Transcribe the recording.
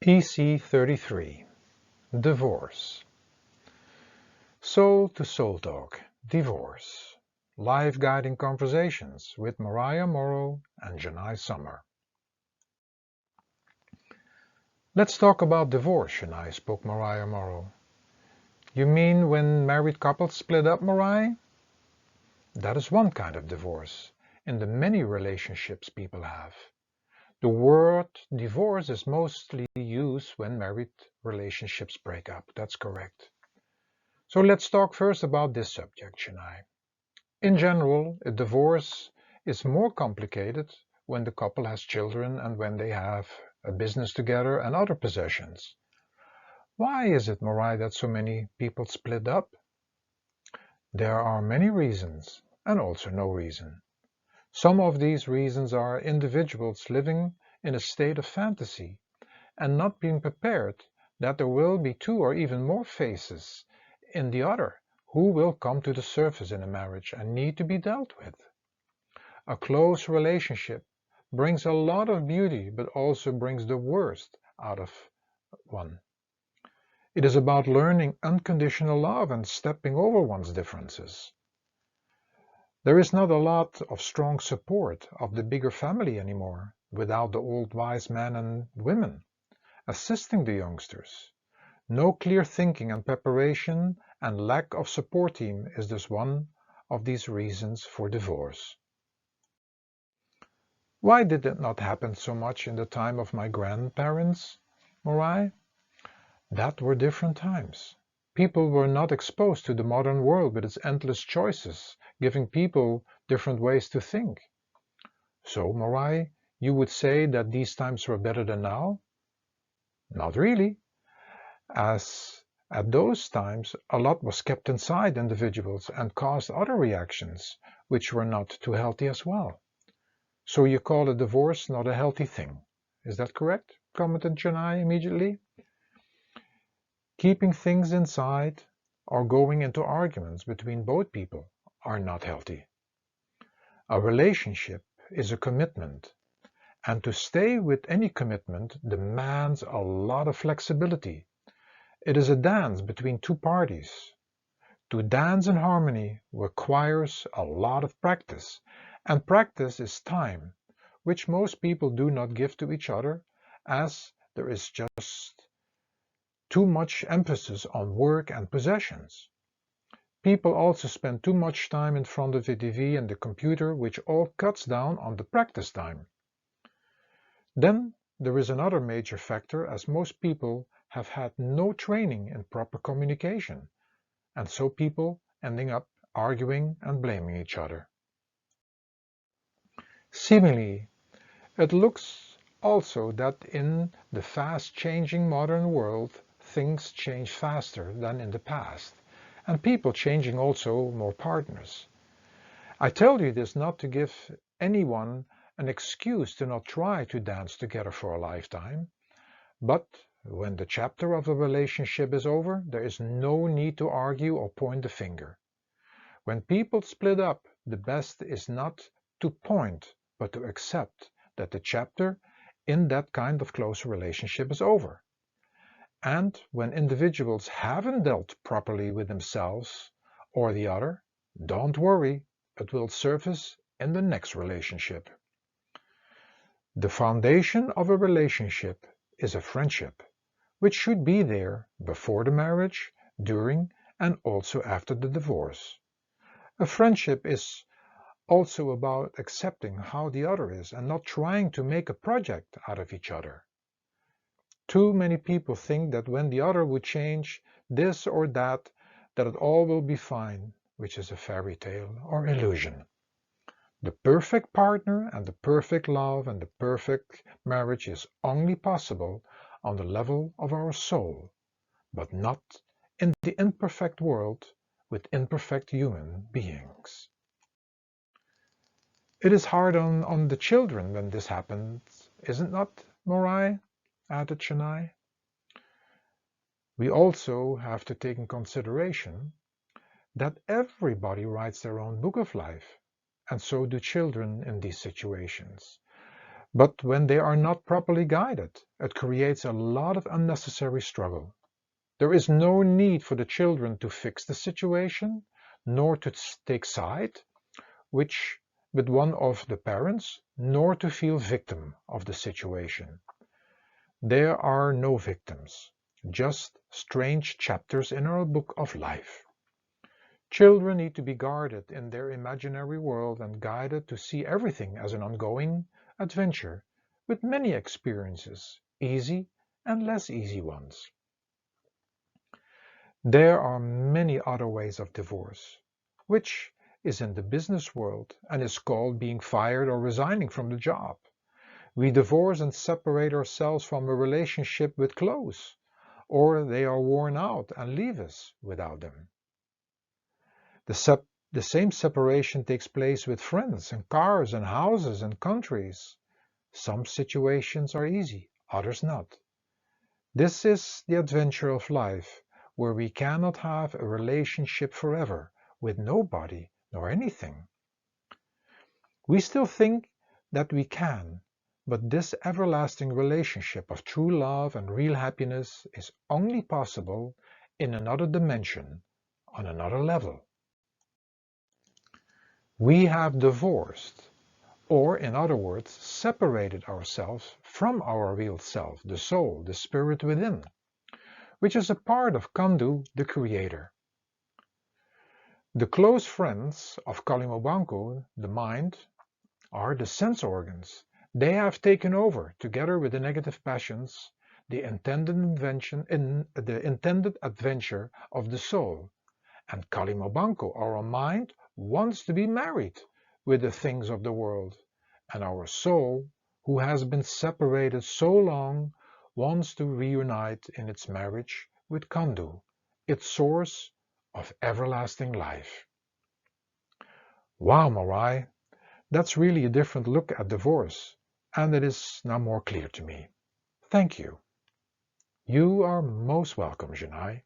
Ec33 Divorce. Soul to Soul Talk Divorce. Live guiding conversations with Morai, Amoro and Jenai Summer. Let's talk about divorce, Jenai, spoke Morai, Amoro. You mean when married couples split up, Morai? That is one kind of divorce in the many relationships people have. The word divorce is mostly used when married relationships break up. That's correct. So let's talk first about this subject, Jenai. In general, a divorce is more complicated when the couple has children and when they have a business together and other possessions. Why is it, Morai, that so many people split up? There are many reasons and also no reason. Some of these reasons are individuals living in a state of fantasy and not being prepared that there will be two or even more phases in the other who will come to the surface in a marriage and need to be dealt with. A close relationship brings a lot of beauty but also brings the worst out of one. It is about learning unconditional love and stepping over one's differences. There is not a lot of strong support of the bigger family anymore without the old wise men and women assisting the youngsters. No clear thinking and preparation and lack of support team is thus one of these reasons for divorce. Why did it not happen so much in the time of my grandparents, Morai? That were different times. People were not exposed to the modern world with its endless choices, giving people different ways to think. So, Morai, you would say that these times were better than now? Not really, as at those times a lot was kept inside individuals and caused other reactions, which were not too healthy as well. So you call a divorce not a healthy thing. Is that correct? Commented Jenai immediately. Keeping things inside or going into arguments between both people are not healthy. A relationship is a commitment, and to stay with any commitment demands a lot of flexibility. It is a dance between two parties. To dance in harmony requires a lot of practice, and practice is time, which most people do not give to each other, as there is just too much emphasis on work and possessions. People also spend too much time in front of the TV and the computer, which all cuts down on the practice time. Then there is another major factor, as most people have had no training in proper communication, and so people ending up arguing and blaming each other. Seemingly, it looks also that in the fast-changing modern world, things change faster than in the past, and people changing also more partners. I tell you this not to give anyone an excuse to not try to dance together for a lifetime, but when the chapter of a relationship is over, there is no need to argue or point the finger. When people split up, the best is not to point, but to accept that the chapter in that kind of close relationship is over. And when individuals haven't dealt properly with themselves or the other, don't worry, it will surface in the next relationship. The foundation of a relationship is a friendship, which should be there before the marriage, during, and also after the divorce. A friendship is also about accepting how the other is and not trying to make a project out of each other. Too many people think that when the other would change this or that it all will be fine, which is a fairy tale or illusion. The perfect partner and the perfect love and the perfect marriage is only possible on the level of our soul, but not in the imperfect world with imperfect human beings. It is hard on the children when this happens, is it not, Morai? Added Jenai. We also have to take in consideration that everybody writes their own book of life, and so do children in these situations. But when they are not properly guided, it creates a lot of unnecessary struggle. There is no need for the children to fix the situation, nor to take side which with one of the parents, nor to feel victim of the situation. There are no victims, just strange chapters in our book of life. Children need to be guarded in their imaginary world and guided to see everything as an ongoing adventure with many experiences, easy and less easy ones. There are many other ways of divorce, which is in the business world and is called being fired or resigning from the job. We divorce and separate ourselves from a relationship with clothes, or they are worn out and leave us without them. The same separation takes place with friends and cars and houses and countries. Some situations are easy, others not. This is the adventure of life, where we cannot have a relationship forever with nobody nor anything. We still think that we can, but this everlasting relationship of true love and real happiness is only possible in another dimension, on another level. We have divorced, or in other words, separated ourselves from our real self, the soul, the spirit within, which is a part of Kandu, the creator. The close friends of Kalimobanku, the mind, are the sense organs. They have taken over, together with the negative passions, the intended adventure of the soul. And Kalimobanku, our mind, wants to be married with the things of the world. And our soul, who has been separated so long, wants to reunite in its marriage with Kandu, its source of everlasting life. Wow, Morai, that's really a different look at divorce, and it is now more clear to me. Thank you. You are most welcome, Jenai.